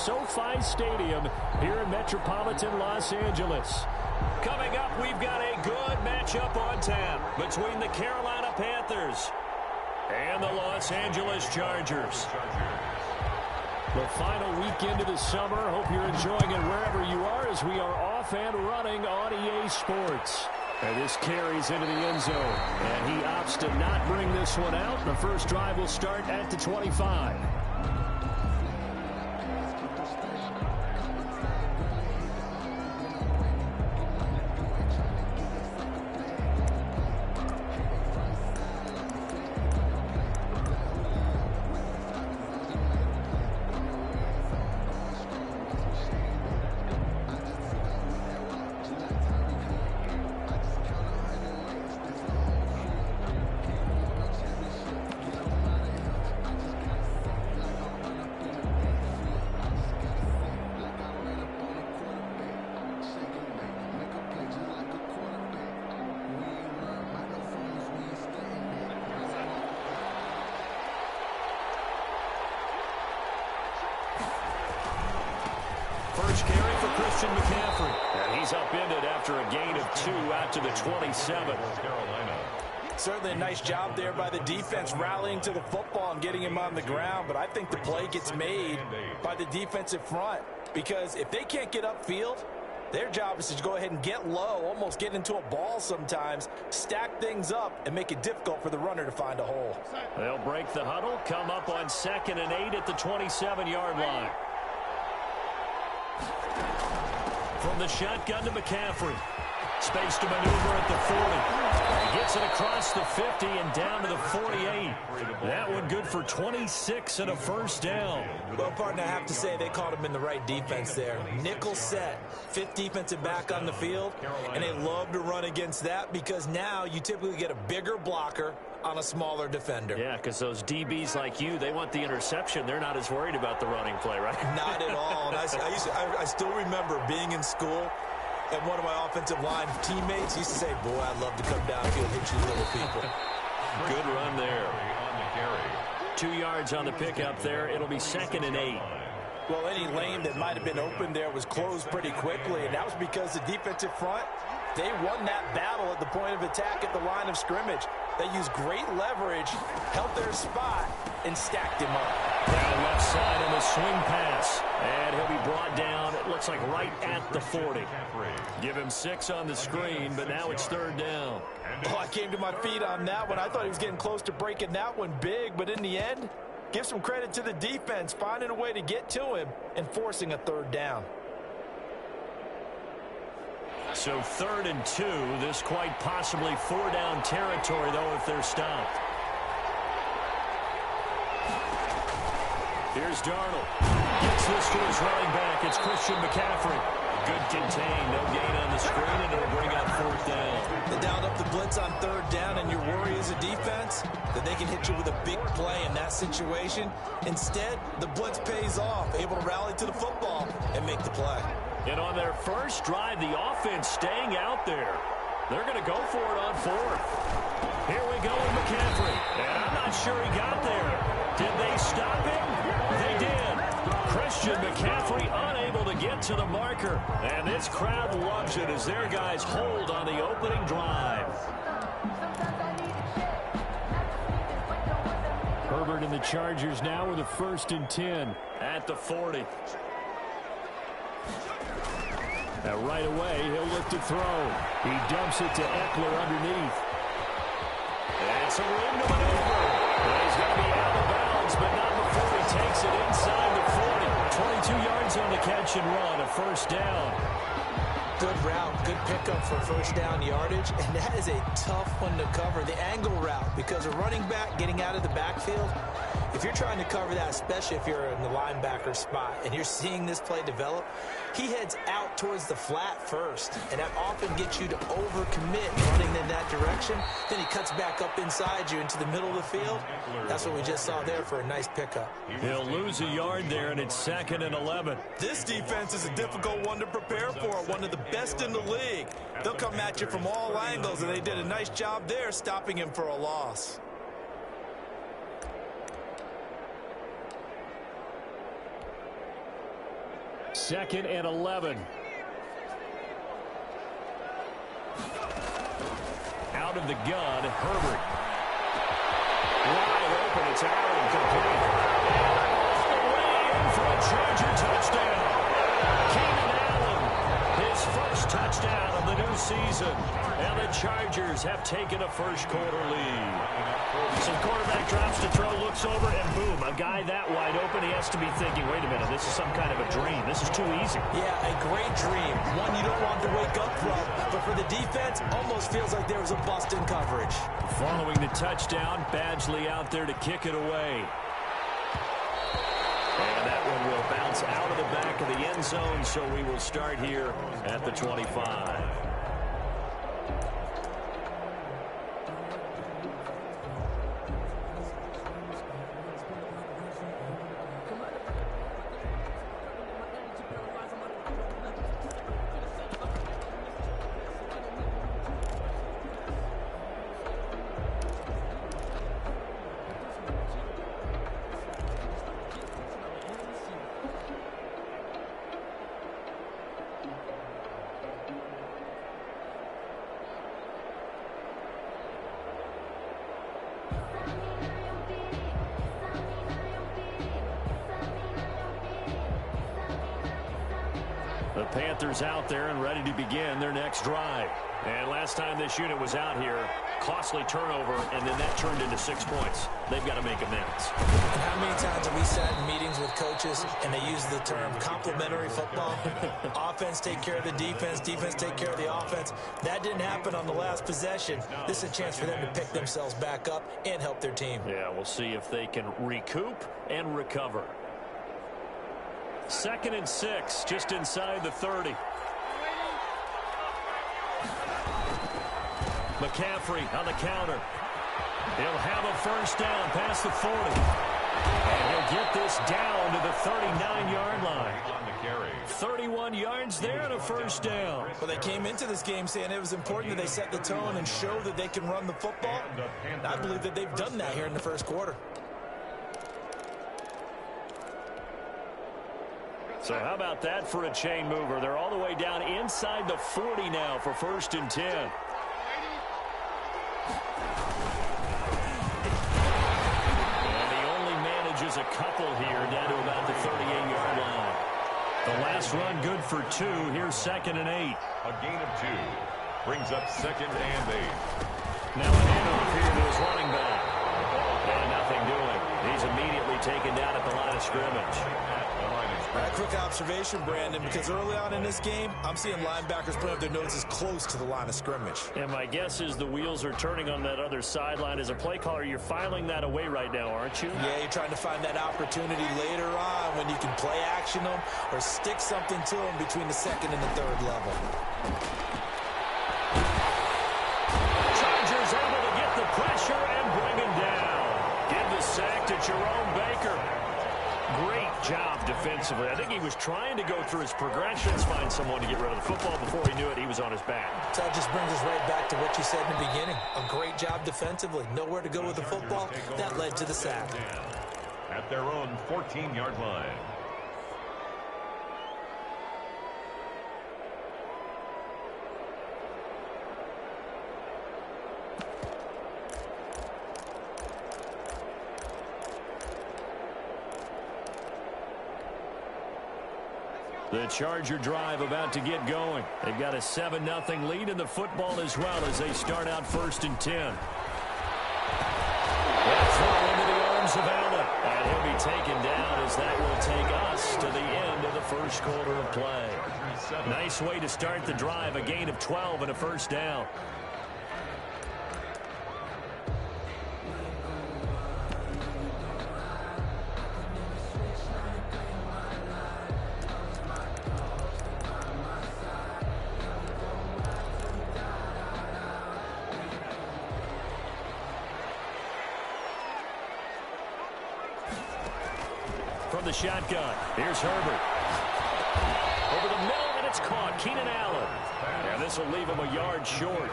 SoFi Stadium here in metropolitan Los Angeles. Coming up, we've got a good matchup on tap between the Carolina Panthers and the Los Angeles Chargers. The final weekend of the summer. Hope you're enjoying it wherever you are as we are off and running on EA Sports. And this carries into the end zone. And he opts to not bring this one out. The first drive will start at the 25. First carry for Christian McCaffrey. And he's upended after a gain of 2 out to the 27. Certainly a nice job there by the defense rallying to the football and getting him on the ground. But I think the play gets made by the defensive front. Because if they can't get upfield, their job is to go ahead and get low, almost get into a ball sometimes, stack things up, and make it difficult for the runner to find a hole. They'll break the huddle, come up on 2nd and 8 at the 27-yard line. From the shotgun to McCaffrey. Space to maneuver at the 40. He gets it across the 50 and down to the 48. That one good for 26 and a first down. Well, partner, I have to say they caught him in the right defense there. Nickel set, 5th defensive back on the field, and they love to run against that because now you typically get a bigger blocker on a smaller defender. Yeah, because those DBs like you, they want the interception. They're not as worried about the running play, right? Not at all. And I still remember being in school, and one of my offensive line teammates used to say, boy, I'd love to come downfield and hit you little people. Good run there. 2 yards on the pickup there. It'll be 2nd and 8. Well, any lane that might have been open there was closed pretty quickly, and that was because the defensive front, they won that battle at the point of attack at the line of scrimmage. They used great leverage, held their spot, and stacked him up. Down left side on the swing pass. And he'll be brought down, it looks like right at the 40. Give him 6 on the screen, but now it's 3rd down. Oh, I came to my feet on that one. I thought he was getting close to breaking that one big, but in the end, give some credit to the defense, finding a way to get to him and forcing a 3rd down. So 3rd and 2, this quite possibly 4-down territory, though, if they're stopped. Here's Darnold. Gets this to his running back. It's Christian McCaffrey. Good contain. No gain on the screen, and it'll bring up 4th down. They dialed up the blitz on 3rd down, and your worry as a defense that they can hit you with a big play in that situation. Instead, the blitz pays off, able to rally to the football and make the play. And on their first drive, the offense staying out there. They're going to go for it on 4th. Here we go with McCaffrey. And I'm not sure he got there. Did they stop him? They did. Christian McCaffrey unable to get to the marker. And this crowd loves it as their guys hold on the opening drive. Herbert and the Chargers now with a 1st and 10 at the 40. Now right away, he'll look to throw. He dumps it to Eckler underneath. And some room to maneuver. Well, he's going to be out of bounds, but not before he takes it inside the 40. 22 yards on the catch and run, a 1st down. Good route, good pickup for 1st down yardage, and that is a tough one to cover, the angle route, because a running back getting out of the backfield, if you're trying to cover that, especially if you're in the linebacker spot and you're seeing this play develop, he heads out towards the flat first, and that often gets you to overcommit running in that direction. Then he cuts back up inside you into the middle of the field. That's what we just saw there for a nice pickup. He'll lose a yard there, and it's 2nd and 11. This defense is a difficult one to prepare for, one of the best in the league. They'll come at you from all angles, and they did a nice job there stopping him for a loss. 2nd and 11. Out of the gun, Herbert. Wide open, it's Allen, complete. Off the way in for a Charger touchdown. Keenan Allen, his first touchdown of the new season. And the Chargers have taken a first-quarter lead. So the quarterback drops to throw, looks over, and boom, a guy that wide open, he has to be thinking, wait a minute, this is some kind of a dream. This is too easy. Yeah, a great dream. One you don't want to wake up from. But for the defense, almost feels like there was a bust in coverage. Following the touchdown, Badgley out there to kick it away. And that one will bounce out of the back of the end zone, so we will start here at the 25. The Panthers out there and ready to begin their next drive. And last time this unit was out here, costly turnover, and then that turned into 6 points. They've got to make amends. And how many times have we sat in meetings with coaches and they use the term complementary football? Offense take care of the defense, defense take care of the offense. That didn't happen on the last possession. This is a chance for them to pick themselves back up and help their team. Yeah, we'll see if they can recoup and recover. 2nd and 6, just inside the 30. McCaffrey on the counter. He'll have a first down past the 40. And he'll get this down to the 39-yard line. 31 yards there and a first down. Well, they came into this game saying it was important that they set the tone and show that they can run the football. And I believe that they've done that here in the first quarter. So how about that for a chain mover? They're all the way down inside the 40 now for 1st and 10. And he only manages a couple here down to about the 38-yard line. The last run good for 2. Here's 2nd and 8. A gain of 2 brings up 2nd and 8. Now a handoff here to his running back. And nothing doing. He's immediately taken down at the line of scrimmage. A quick observation, Brandon, because early on in this game, I'm seeing linebackers putting up their noses close to the line of scrimmage. And my guess is the wheels are turning on that other sideline. As a play caller, you're filing that away right now, aren't you? Yeah, you're trying to find that opportunity later on when you can play action them or stick something to them between the 2nd and the 3rd level. Chargers able to get the pressure and bring him down. Give the sack to Jerome Baker. Great job defensively. I think he was trying to go through his progressions, find someone to get rid of the football. Before he knew it, he was on his back. So that just brings us right back to what you said in the beginning. A great job defensively. Nowhere to go with the football. That led to the sack. At their own 14-yard line. The Charger drive about to get going. They've got a 7-0 lead in the football as well as they start out 1st and 10. That throw into the arms of Allen. And he'll be taken down as that will take us to the end of the first quarter of play. Nice way to start the drive. A gain of 12 and a first down. From the shotgun, here's Herbert. Over the middle, and it's caught. Keenan Allen. And this will leave him a yard short.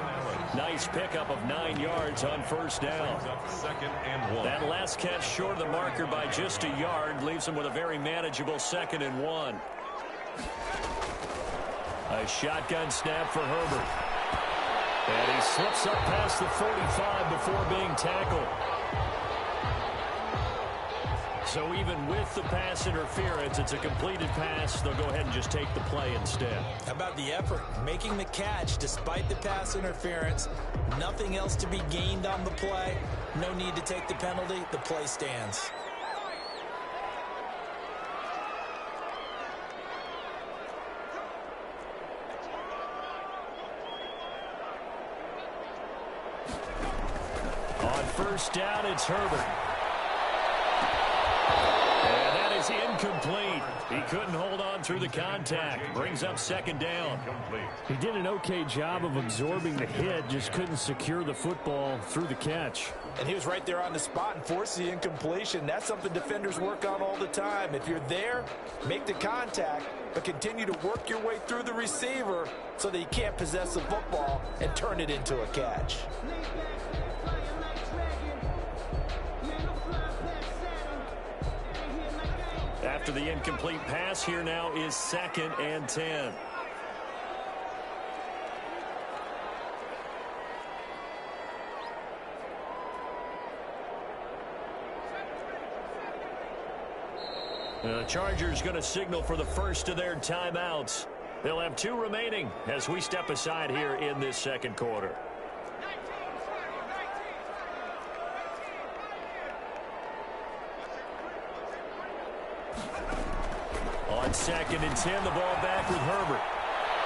Nice pickup of 9 yards on first down. 2nd and 1. That last catch short of the marker by just a yard leaves him with a very manageable 2nd and 1. A shotgun snap for Herbert. And he slips up past the 45 before being tackled. So even with the pass interference, it's a completed pass. They'll go ahead and just take the play instead. How about the effort? Making the catch despite the pass interference. Nothing else to be gained on the play. No need to take the penalty. The play stands. On first down, it's Herbert. And that is incomplete. He couldn't hold on through the contact. Brings up second down. He did an okay job of absorbing the hit, just couldn't secure the football through the catch. And he was right there on the spot and forced the incompletion. That's something defenders work on all the time. If you're there, make the contact, but continue to work your way through the receiver so that he can't possess the football and turn it into a catch. After the incomplete pass, here now is 2nd and 10. The Chargers going to signal for the first of their timeouts. They'll have 2 remaining as we step aside here in this second quarter. On 2nd and 10, the ball back with Herbert.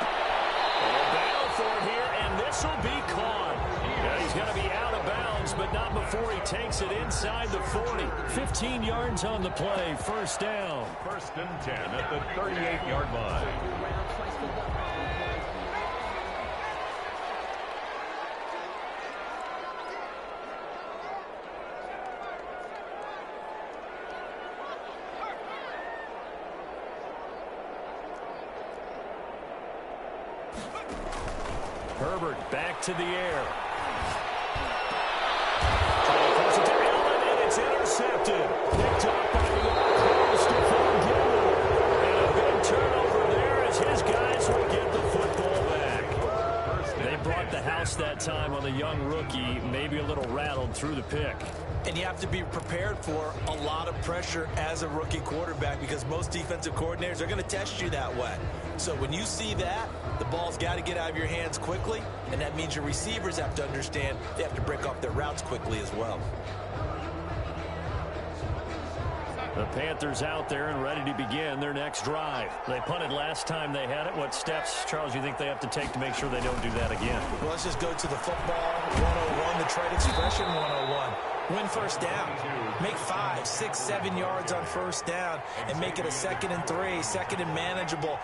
A battle for it here, and this will be caught. Yeah, he's going to be out of bounds, but not before he takes it inside the 40. 15 yards on the play, first down. 1st and 10 at the 38-yard line. Herbert back to the air. Force it to Allen, and it's intercepted. Picked up by the close to Van. And a big turnover there as his guys will get the football back. They brought the house that time on the young rookie, maybe a little rattled through the pick. And you have to be prepared for a lot of pressure as a rookie quarterback because most defensive coordinators are going to test you that way. So when you see that, the ball's got to get out of your hands quickly, and that means your receivers have to understand they have to break off their routes quickly as well. The Panthers out there and ready to begin their next drive. They punted last time they had it. What steps, Charles, you think they have to take to make sure they don't do that again? Well, let's just go to the football 101, the trade expression 101. Win first down. Make 5, 6, 7 yards on first down and make it a 2nd and 3, 2nd and manageable.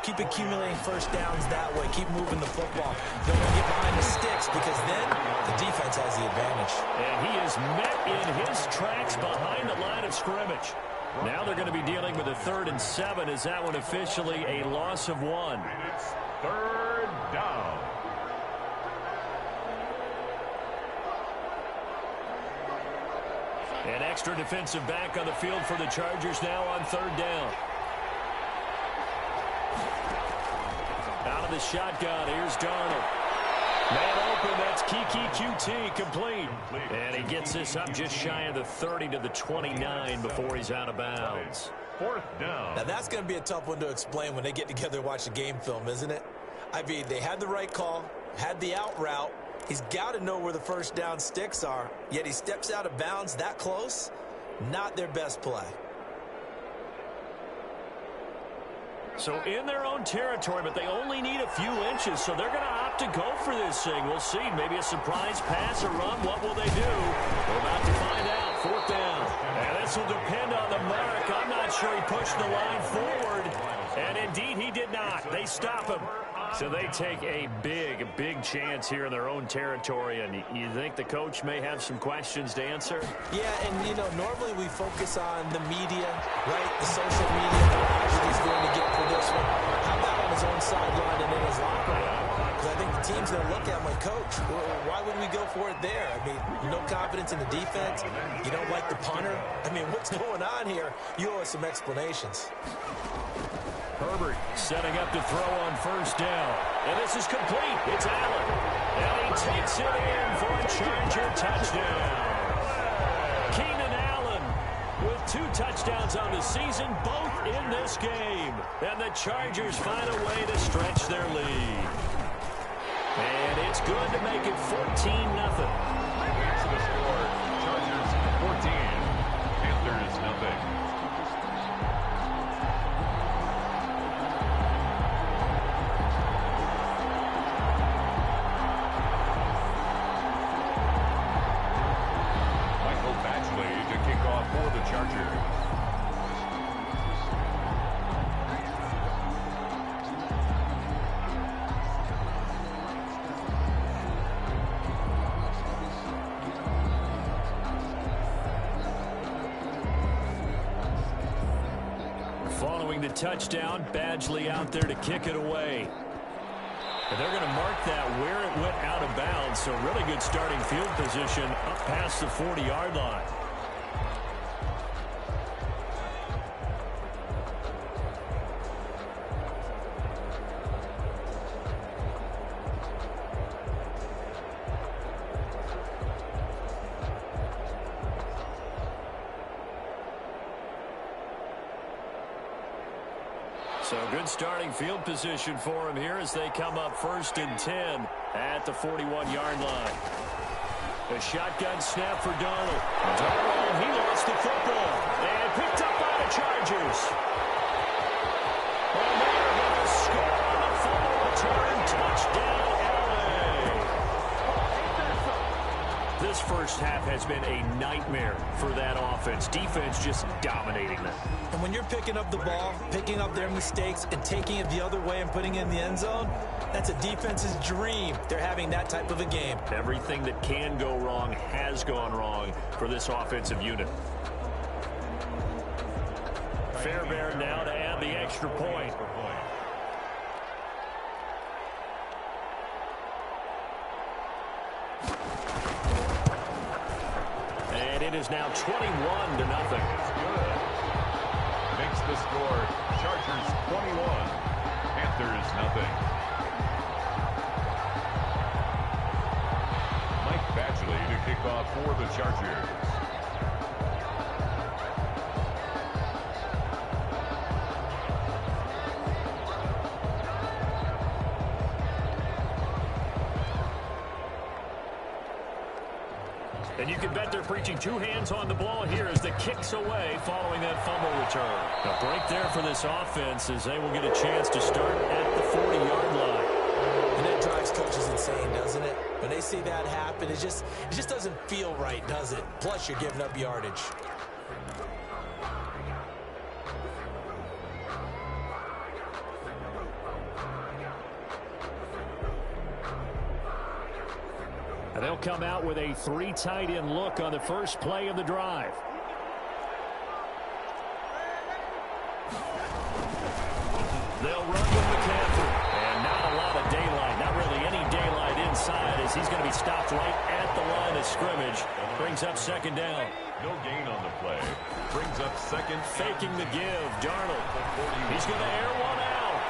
Keep accumulating first downs that way. Keep moving the football. Don't get behind the sticks because then the defense has the advantage. And he is met in his tracks behind the line of scrimmage. Now they're going to be dealing with a 3rd and 7. Is that one officially a loss of 1? It's 3rd down. An extra defensive back on the field for the Chargers now on 3rd down. Out of the shotgun, here's Darnold. Man open, that's Kiki QT, complete. And he gets this up just shy of the 30 to the 29 before he's out of bounds. 4th down. Now that's going to be a tough one to explain when they get together and watch the game film, isn't it? I mean, they had the right call, had the out route. He's got to know where the first down sticks are, yet he steps out of bounds that close. Not their best play. So in their own territory, but they only need a few inches, so they're going to opt to go for this thing. We'll see. Maybe a surprise pass or run. What will they do? We're about to find out. 4th down. And this will depend on the mark. I'm not sure he pushed the line forward. And indeed, he did not. They stop him. So they take a big chance here in their own territory. And you think the coach may have some questions to answer? Yeah, and, you know, normally we focus on the media, right? The social media barrage that he's going to get for this one. How about on his own sideline and in his locker room? Because I think the team's going to look at him like, Coach, why would we go for it there? I mean, no confidence in the defense. You don't like the punter. I mean, what's going on here? You owe us some explanations. Herbert setting up to throw on first down. And this is complete. It's Allen. And he takes it in for a Charger touchdown. Keenan Allen with 2 touchdowns on the season, both in this game. And the Chargers find a way to stretch their lead. And it's good to make it 14-0. That's the score. Chargers 14, Panthers nothing. For the Chargers. Following the touchdown, Badgley out there to kick it away. And they're going to mark that where it went out of bounds, so really good starting field position up past the 40-yard line. So good starting field position for him here as they come up 1st and 10 at the 41-yard line. A shotgun snap for Darnold. Darnold, he lost the football and picked up by the Chargers. And they're going to score on the fumble return. Touchdown, LA. This first half has been a nightmare for that offense. Defense just dominating them. And when you're picking up the ball, picking up their mistakes, and taking it the other way and putting it in the end zone, that's a defense's dream. They're having that type of a game. Everything that can go wrong has gone wrong for this offensive unit. Fairbairn now to add the extra point. And it is now 21-0. Makes the score. Chargers 21, Panthers nothing. Mike Badgley to kick off for the Chargers. And you can bet they're preaching 2 hands on the ball here as the kick's away following that fumble return. A break there for this offense as they will get a chance to start at the 40-yard line. And that drives coaches insane, doesn't it? When they see that happen, it just doesn't feel right, does it? Plus, you're giving up yardage. And they'll come out with a 3 tight end look on the first play of the drive. They'll run with McCaffrey. And not a lot of daylight, not really any daylight inside as he's going to be stopped right at the line of scrimmage. Brings up 2nd down. No gain on the play. Brings up 2nd. Faking the give. Darnold. He's going to air one out.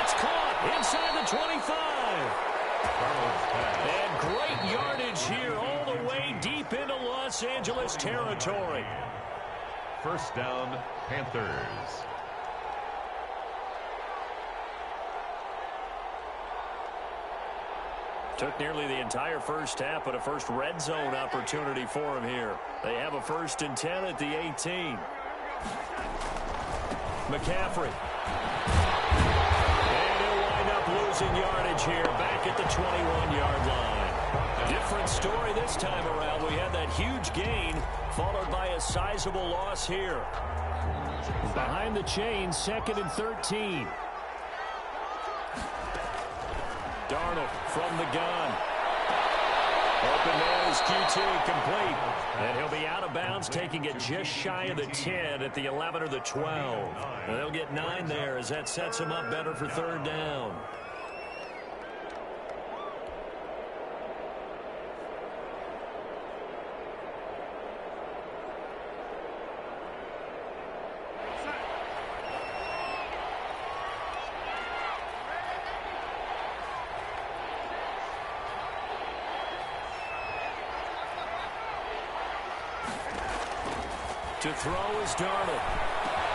It's caught inside the 25. And great yardage here all the way deep into Los Angeles territory. 1st down, Panthers. Took nearly the entire first half, but a first red zone opportunity for him here. They have a 1st and 10 at the 18. McCaffrey. And he'll wind up losing yardage here back at the 21-yard line. Different story this time around. We had that huge gain followed by a sizable loss here. Behind the chain, 2nd and 13. Darnold from the gun. Open man is QT, complete. And he'll be out of bounds, taking it just shy of the 10 at the 11 or the 12. And they'll get 9 there as that sets him up better for 3rd down. To throw is Darnold.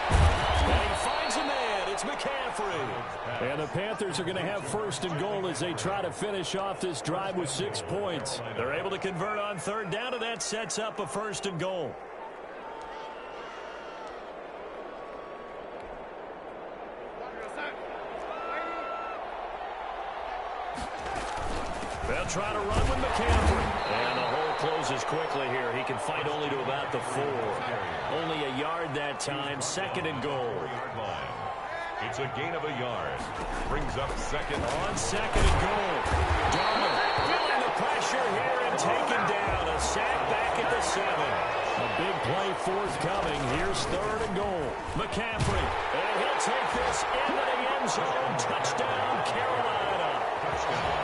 And he finds a man. It's McCaffrey. And the Panthers are going to have first and goal as they try to finish off this drive with 6 points. They're able to convert on third down, and that sets up a first and goal. They'll try to run with McCaffrey. And the hole closes quickly here. He can fight only to about the 4. Only a yard that time. Second and goal. It's a gain of a yard. Brings up second. On second and goal. Darnold feeling the pressure here and taken down. A sack back at the 7. A big play forthcoming. Here's third and goal. McCaffrey. And he'll take this into the end zone. Touchdown, Carolina.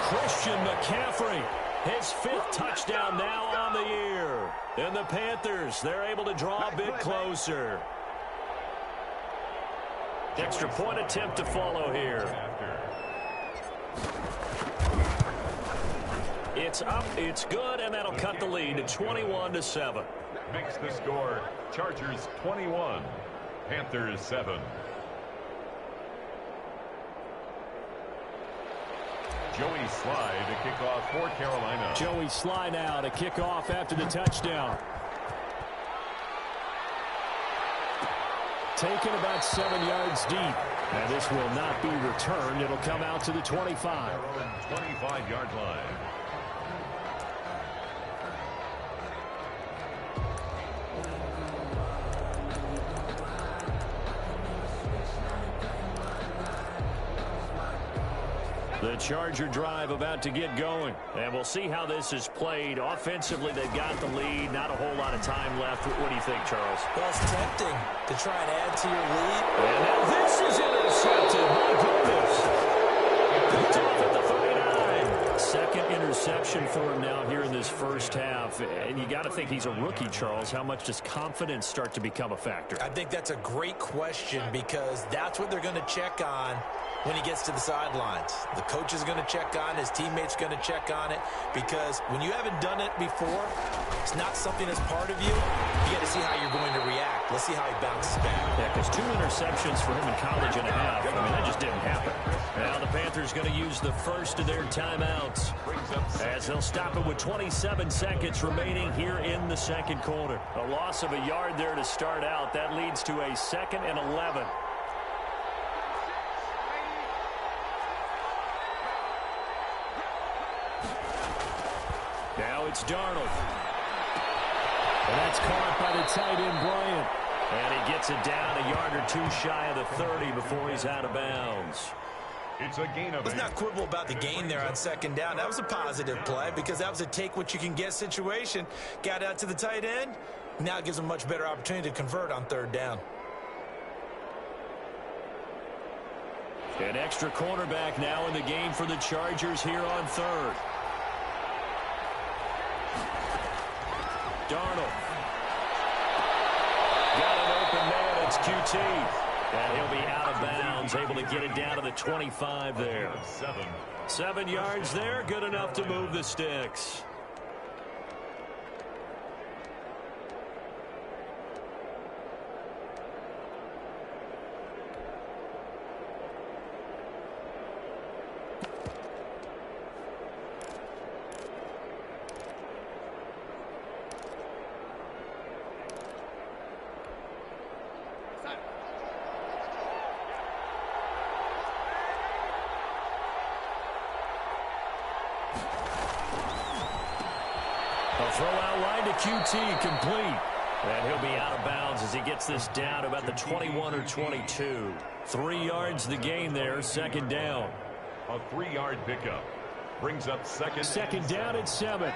Christian McCaffrey, his 5th touchdown now on the year. And the Panthers, they're able to draw a bit closer. Extra point attempt to follow here. It's up, it's good, and that'll cut the lead to 21-7. Makes the score. Chargers 21, Panthers 7. Joey Sly to kick off for Carolina. Joey Sly now to kick off after the touchdown. Taken about 7 yards deep. Now this will not be returned. It'll come out to the 25. 25-yard line. The Charger drive about to get going. And we'll see how this is played. Offensively, they've got the lead. Not a whole lot of time left. What do you think, Charles? Well, it's tempting to try and add to your lead. And now this is intercepted. My goodness. Picked off at the 39. Second interception for him now here in this first half. And you got to think he's a rookie, Charles. How much does confidence start to become a factor? I think that's a great question because that's what they're going to check on when he gets to the sidelines. The coach is going to check on, his teammates going to check on it, because when you haven't done it before, it's not something that's part of you. You got to see how you're going to react. Let's see how he bounces back. Yeah, because 2 interceptions for him in college and a half. I mean, that just didn't happen. Now the Panthers going to use the first of their timeouts as they'll stop it with 27 seconds remaining here in the second quarter. A loss of a yard there to start out. That leads to a 2nd and 11. Now it's Darnold. And that's caught by the tight end, Bryant. And he gets it down a yard or 2 shy of the 30 before he's out of bounds. It's a gain of 8. Let's not quibble about the gain there on second down. That was a positive play because that was a take-what-you-can-get situation. Got out to the tight end. Now it gives him a much better opportunity to convert on third down. An extra cornerback now in the game for the Chargers here on third. Darnold. Got an open man. It's QT. And he'll be out of bounds, able to get it down to the 25 there. 7 yards there, good enough to move the sticks. A throw out line to QT, complete. And he'll be out of bounds as he gets this down to about the 21 or 22. 3 yards the gain there, second down. A 3-yard pickup. Brings up second down at 7.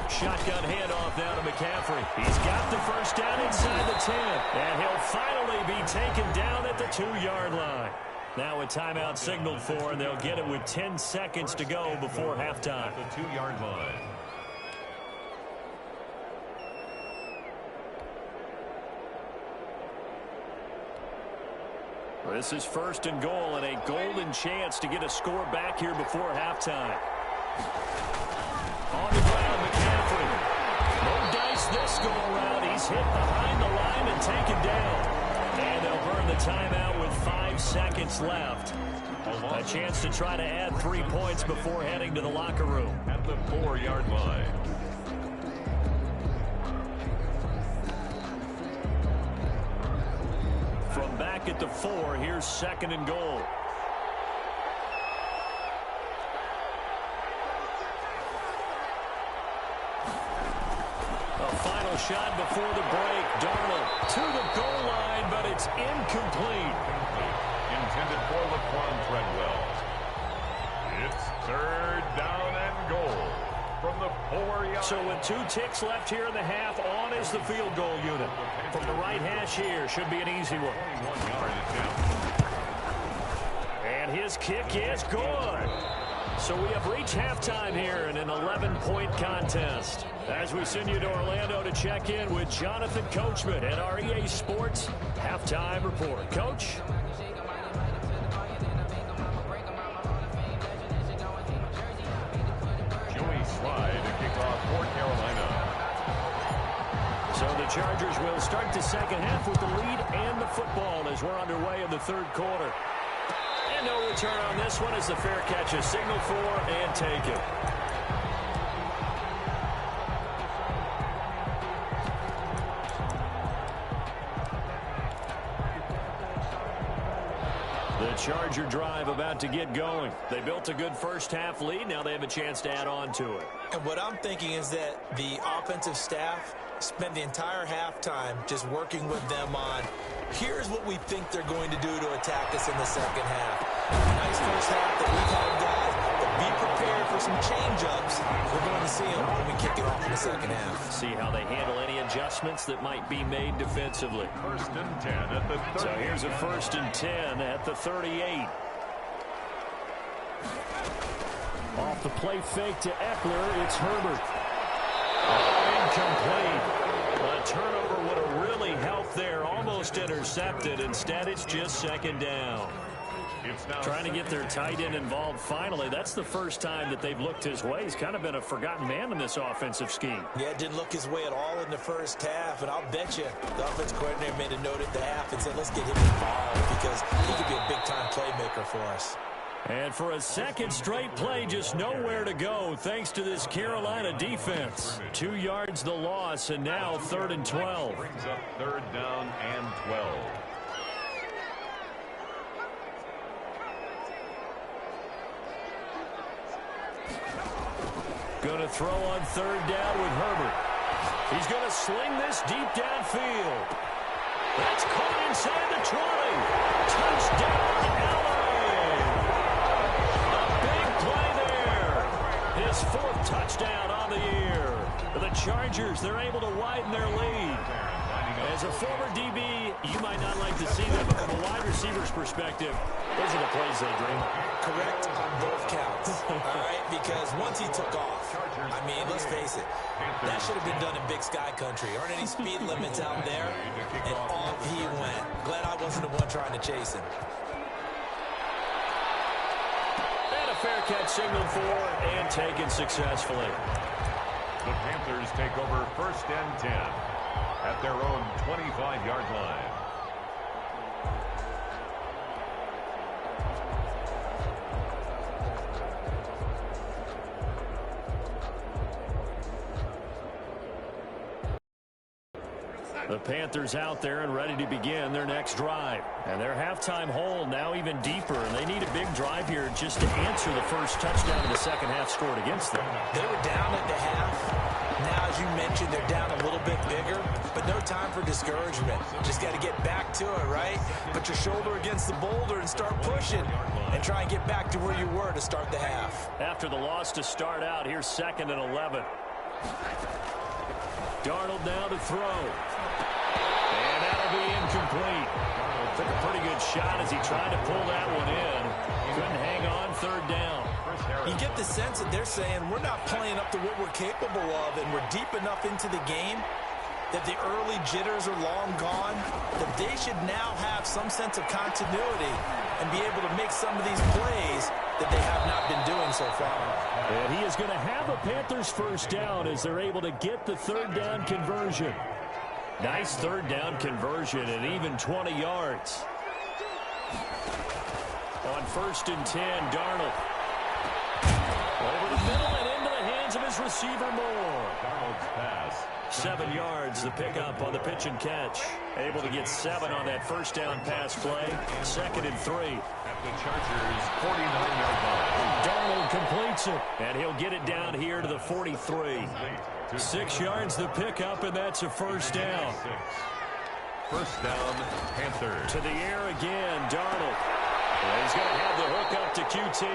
Shotgun handoff now to McCaffrey. He's got the first down inside the 10. And he'll finally be taken down at the 2-yard line. Now a timeout signaled for, and they'll get it with 10 seconds to go before halftime. The 2-yard line. This is first and goal and a golden chance to get a score back here before halftime. On the ground, McCaffrey. No dice this go around. He's hit behind the line and taken down. And they'll burn the timeout with 5 seconds left. A chance to try to add 3 points before heading to the locker room. At the 4-yard line. From back at the 4, here's second and goal. A final shot before the break. Darnold to the goal line, but it's incomplete. Intended for Laquan Treadwell. It's third down and goal from the 4-yard. So with 2 ticks left here in the half, on is the field goal unit. From the right hash here, should be an easy one. 21-yard attempt. And his kick is good. So we have reached halftime here in an 11-point contest. As we send you to Orlando to check in with Jonathan Coachman at our EA Sports Halftime Report. Coach? Slide to kick off for Carolina. So the Chargers will start the second half with the lead and the football as we're underway in the third quarter. And no return on this one as the fair catch is signaled for and taken. Charger drive about to get going. They built a good first half lead. Now they have a chance to add on to it. And what I'm thinking is that the offensive staff spent the entire halftime just working with them on, here's what we think they're going to do to attack us in the second half. Nice first half that we've had, guys, but be prepared for some change-ups. We're going to see them when we kick it off in the second half. See how they handle any adjustments that might be made defensively. First and 10 at the 30. So here's a first and 10 at the 38. Off the play fake to Eckler, it's Herbert. Incomplete. A turnover would have really helped there. Almost intercepted. Instead, it's just second down. Trying to get their tight end involved finally. That's the first time that they've looked his way. He's kind of been a forgotten man in this offensive scheme. Yeah, didn't look his way at all in the first half, and I'll bet you the offense coordinator made a note at the half and said, let's get him involved because he could be a big-time playmaker for us. And for a second straight play, just nowhere to go thanks to this Carolina defense. 2 yards the loss, and now 3rd and 12. Brings up third down and 12. Going to throw on third down with Herbert. He's going to sling this deep downfield. That's caught inside the 20. Touchdown, LA. A big play there. His 4th touchdown on the year. The Chargers, they're able to widen their lead. As a former DB, you might not like to see them, but from a wide receiver's perspective, those are the plays they dream. Correct on both counts, all right? Because once he took off, I mean, let's face it, that should have been done in Big Sky Country. Aren't any speed limits out there? And off he went. Glad I wasn't the one trying to chase him. And a fair catch signaled for and taken successfully. The Panthers take over first and 10 at their own 25-yard line. The Panthers out there and ready to begin their next drive. And their halftime hole now even deeper, and they need a big drive here just to answer the first touchdown in the second half scored against them. They were down at the half. Now, as you mentioned, they're down a little bit bigger, but no time for discouragement. Just got to get back to it, right? Put your shoulder against the boulder and start pushing and try and get back to where you were to start the half. After the loss to start out, here's 2nd and 11. Darnold now to throw. And that'll be incomplete. Darnold took a pretty good shot as he tried to pull that one in. Couldn't hang on, 3rd down. You get the sense that they're saying we're not playing up to what we're capable of, and we're deep enough into the game that the early jitters are long gone, that they should now have some sense of continuity and be able to make some of these plays that they have not been doing so far. And he is going to have a Panthers first down as they're able to get the third down conversion. Nice third down conversion and even 20 yards. On 1st and 10, Darnold. Over the middle and into the hands of his receiver Moore. Darnold's pass. 7 yards, the pickup on the pitch and catch. Able to get 7 on that first down pass play. 2nd and 3. At the Chargers' 49-yard line. Darnold completes it, and he'll get it down here to the 43. 6 yards the pickup, and that's a first down. First down, Panther. To the air again, Darnold. And he's going to have the hook up to QT.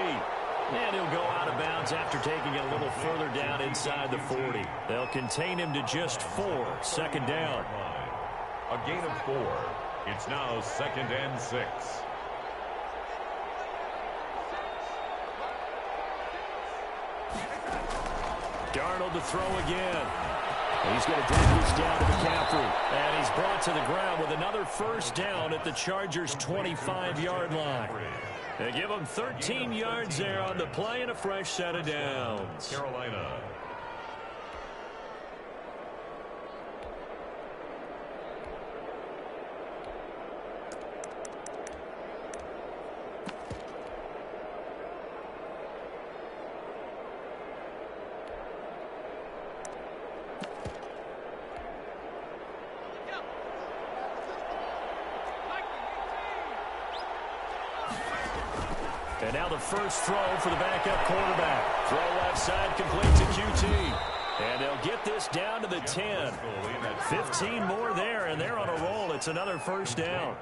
And he'll go out of bounds after taking it a little further down inside the 40. They'll contain him to just 4. 2nd down. A gain of 4. It's now 2nd and 6. Darnold to throw again. He's going to drop this down to McCaffrey. And he's brought to the ground with another first down at the Chargers' 25-yard line. They give him 13 yards there on the play and a fresh set of downs. Carolina. And now the first throw for the backup quarterback. Throw left side, complete to QT. And they'll get this down to the 10. 15 more there, and they're on a roll. It's another first down.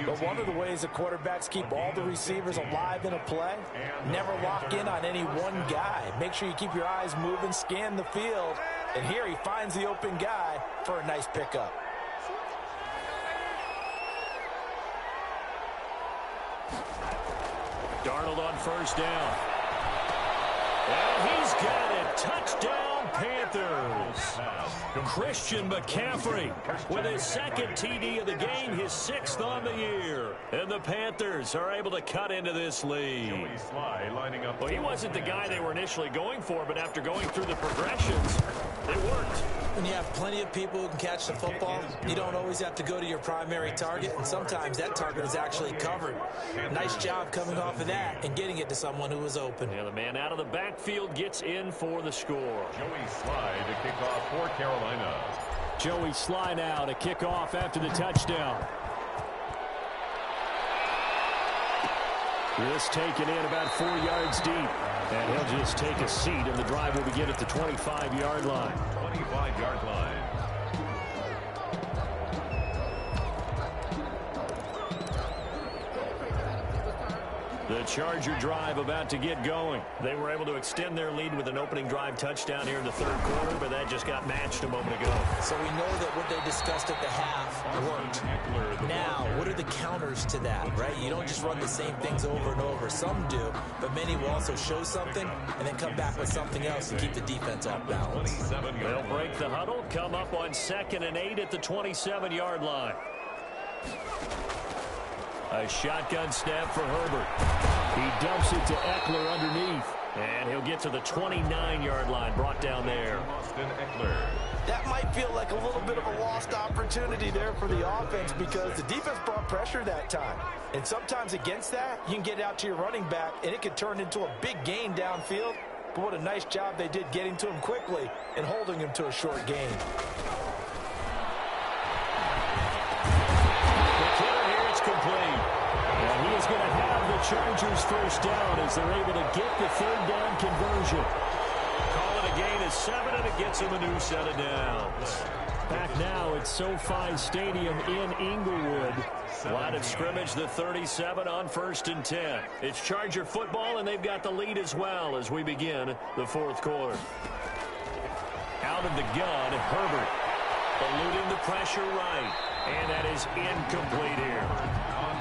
But one of the ways the quarterbacks keep all the receivers alive in a play, never lock in on any one guy. Make sure you keep your eyes moving, scan the field. And here he finds the open guy for a nice pickup. Darnold on first down. And he's got it. Touchdown, Panthers. Christian McCaffrey with his 2nd TD of the game, his 6th on the year. And the Panthers are able to cut into this lead. Well, he wasn't the guy they were initially going for, but after going through the progressions, it worked. When you have plenty of people who can catch the football, you don't always have to go to your primary target, and sometimes that target is actually covered. Nice job coming off of that and getting it to someone who was open. Yeah, the man out of the backfield gets in for the score. Joey Sly to kick off for Carolina. Joey Sly now to kick off after the touchdown. This taken in about 4 yards deep. And he'll just take a seat, and the drive will begin at the 25-yard line. 25-yard line. The Charger drive about to get going. They were able to extend their lead with an opening drive touchdown here in the 3rd quarter, but that just got matched a moment ago. So we know that what they discussed at the half worked. Now, what are the counters to that, right? You don't just run the same things over and over. Some do, but many will also show something and then come back with something else to keep the defense off balance. They'll break the huddle, come up on 2nd and 8 at the 27-yard line. A shotgun snap for Herbert. He dumps it to Eckler underneath. And he'll get to the 29-yard line, brought down there. That might feel like a little bit of a lost opportunity there for the offense because the defense brought pressure that time. And sometimes against that, you can get out to your running back, and it could turn into a big gain downfield. But what a nice job they did getting to him quickly and holding him to a short gain. Complete. And he is going to have the Chargers first down as they're able to get the 3rd down conversion. Call it a gain of 7, and it gets him a new set of downs. Back now at SoFi Stadium in Inglewood. Line of scrimmage, the 37 on 1st and 10. It's Charger football, and they've got the lead as well as we begin the 4th quarter. Out of the gun, Herbert. Eluding the pressure right. And that is incomplete here.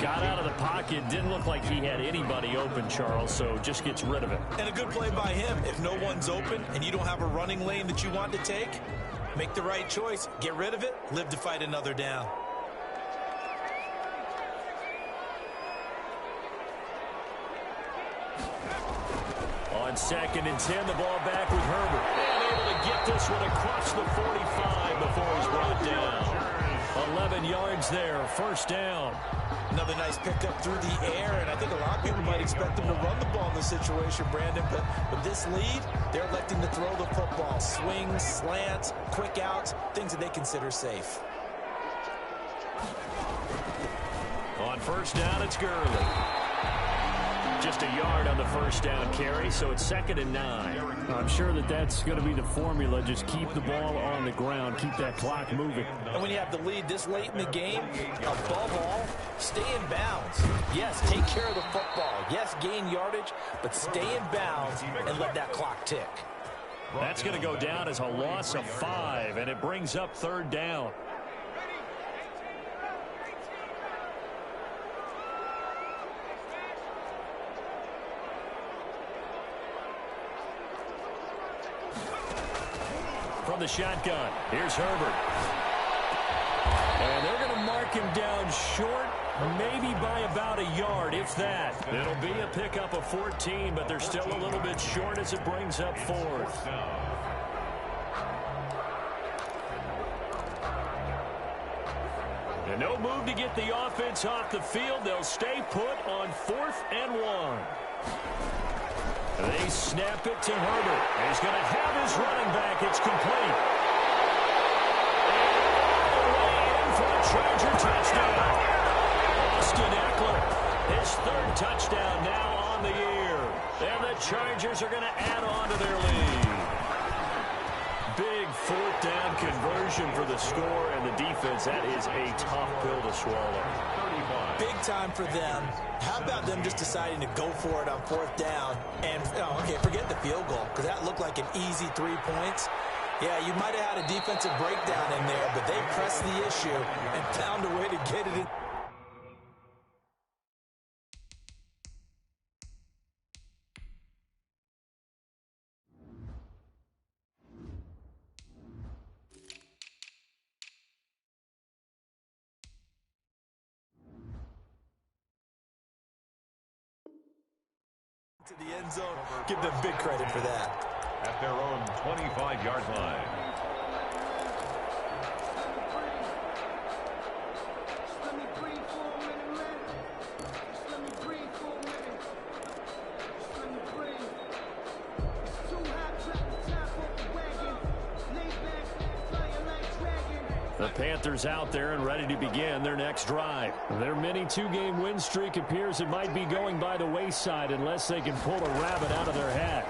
Got out of the pocket. Didn't look like he had anybody open, Charles, so just gets rid of it. And a good play by him. If no one's open and you don't have a running lane that you want to take, Make the right choice. Get rid of it. Live to fight another down. On 2nd and 10, the ball back with Herbert. And able to get this one across the 45 before he's brought down. 11 yards there, first down. Another nice pickup through the air, and I think a lot of people might expect them to run the ball in this situation, Brandon, but with this lead, they're electing to throw the football. Swings, slants, quick outs, things that they consider safe. On first down, it's Gurley. Just a yard on the first down carry, so it's 2nd and 9. I'm sure that that's going to be the formula. Just keep the ball on the ground. Keep that clock moving. And when you have the lead this late in the game, above all, stay in bounds. Yes, take care of the football. Yes, gain yardage, but stay in bounds and let that clock tick. That's going to go down as a loss of 5, and it brings up 3rd down. From the shotgun, here's Herbert. And they're going to mark him down short, maybe by about a yard, if that. It'll be a pickup of 14, but they're still a little bit short as it brings up 4th. And no move to get the offense off the field. They'll stay put on 4th and 1. They snap it to Herbert. He's going to have his running back. It's complete. And all the way in for a Charger touchdown. Austin Eckler, his 3rd touchdown now on the year. And the Chargers are going to add on to their lead. Big 4th down conversion for the score, and the defense, that is a tough pill to swallow. Big time for them. How about them just deciding to go for it on 4th down? And, okay, forget the field goal, because that looked like an easy 3 points. Yeah, you might have had a defensive breakdown in there, but they pressed the issue and found a way to get it in. To the end zone, give them big credit for that. At their own 25-yard line. The Panthers out there and ready to begin their next drive. Their mini 2-game win streak appears it might be going by the wayside unless they can pull a rabbit out of their hat.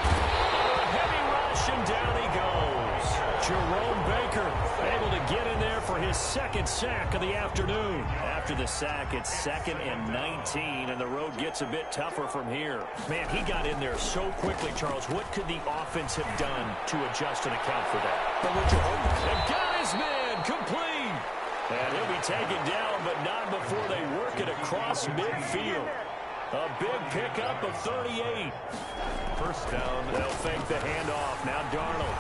A heavy rush, and down he goes. Jerome Baker able to get in there for his 2nd sack of the afternoon. After the sack, it's 2nd and 19, and the road gets a bit tougher from here. Man, he got in there so quickly, Charles. What could the offense have done to adjust and account for that? But what you're hoping for. They've got his man complete. And he'll be taken down, but not before they work it across midfield. A big pickup of 38. First down. They'll fake the handoff. Now Darnold.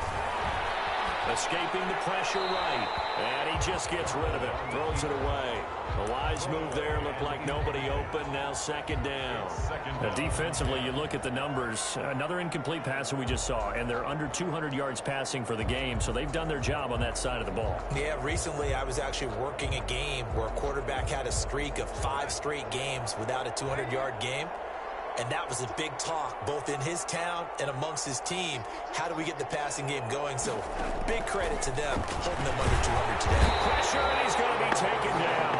Escaping the pressure right. And he just gets rid of it. Throws it away. The wise move there. Looked like nobody open. Now 2nd down. Now defensively, you look at the numbers. Another incomplete pass that we just saw. And they're under 200 yards passing for the game. So they've done their job on that side of the ball. Yeah, recently I was actually working a game where a quarterback had a streak of 5 straight games without a 200-yard game. And that was a big talk, both in his town and amongst his team. How do we get the passing game going? So big credit to them, holding them under 200 today. Pressure, and he's going to be taken down.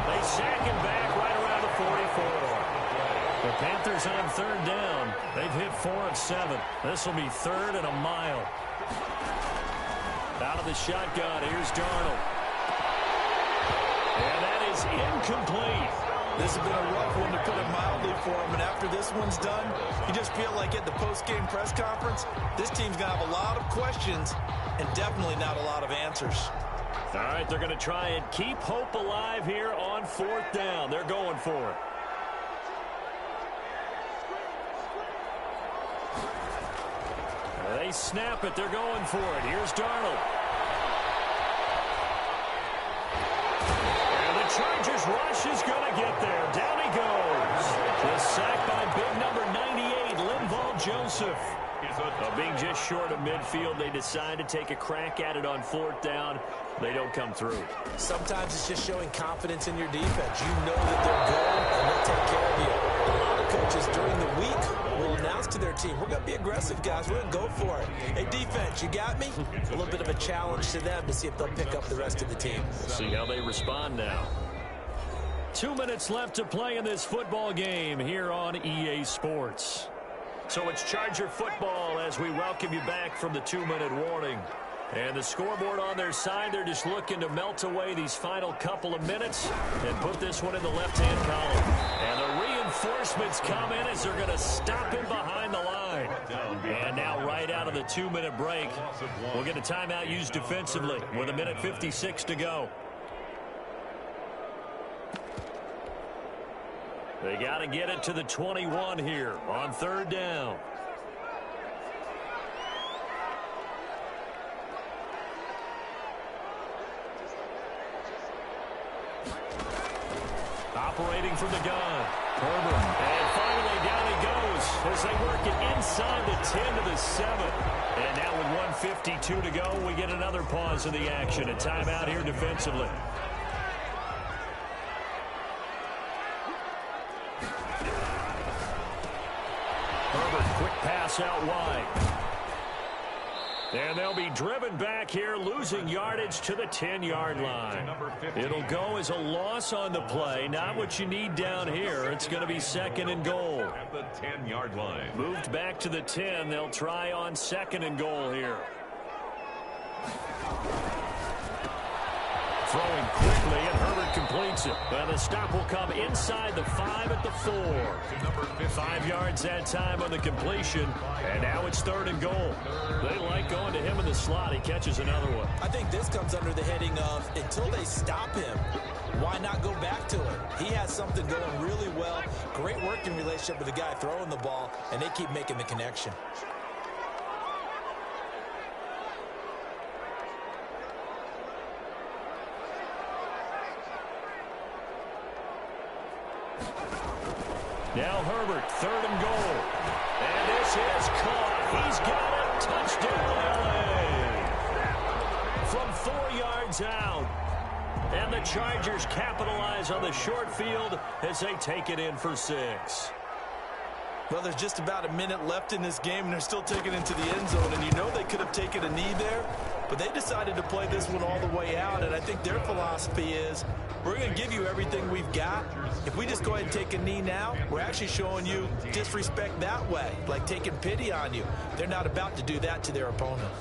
They sack him back right around the 44. The Panthers on 3rd down. They've hit 4 of 7. This will be 3rd and a mile. Out of the shotgun, here's Darnold. And that is incomplete. This has been a rough one, to put it mildly, for him. And after this one's done, you just feel like at the post-game press conference, this team's going to have a lot of questions and definitely not a lot of answers. All right, they're going to try and keep hope alive here on 4th down. They're going for it. They they snap it. They're going for it. Here's Darnold. And the Chargers rush is going to get there. Down he goes. The sack by big number 98, Linval Joseph. Being just short of midfield, they decide to take a crack at it on 4th down. They don't come through. Sometimes it's just showing confidence in your defense. You know that they're good, and they'll take care of you. A lot of coaches during the week will announce to their team, we're going to be aggressive, guys. We're going to go for it. Hey, defense, you got me? A little bit of a challenge to them to see if they'll pick up the rest of the team. See how they respond now. 2 minutes left to play in this football game here on EA Sports. So it's Charger football as we welcome you back from the 2-minute warning. And the scoreboard on their side, they're just looking to melt away these final couple of minutes and put this one in the left-hand column. And the reinforcements come in as they're going to stop him behind the line. And now right out of the 2-minute break, we'll get a timeout used defensively with 1:56 to go. They got to get it to the 21 here on 3rd down. Operating from the gun. Herbert. And finally down he goes as they work it inside the 10 to the 7. And now with 1:52 to go, we get another pause in the action. A timeout here defensively. Herbert, quick pass out wide. And they'll be driven back here, losing yardage to the 10-yard line. It'll go as a loss on the play. Not what you need down here. It's going to be 2nd and goal. At the 10-yard line. Moved back to the 10. They'll try on 2nd and goal here. Throwing quickly, and Herbert completes it. Well, the stop will come inside the 5 at the 4. 5 yards that time on the completion, and now it's 3rd and goal. They like going to him in the slot. He catches another one. I think this comes under the heading of, until they stop him, why not go back to it? He has something going really well. Great working relationship with the guy throwing the ball, and they keep making the connection. Now Herbert, 3rd and goal. And this is caught. He's got it. Touchdown, LA. From 4 yards out. And the Chargers capitalize on the short field as they take it in for 6. Well, there's just about a minute left in this game, and they're still taking it into the end zone. And you know they could have taken a knee there, but they decided to play this one all the way out. And I think their philosophy is, we're going to give you everything we've got. If we just go ahead and take a knee now, we're actually showing you disrespect that way, like taking pity on you. They're not about to do that to their opponent.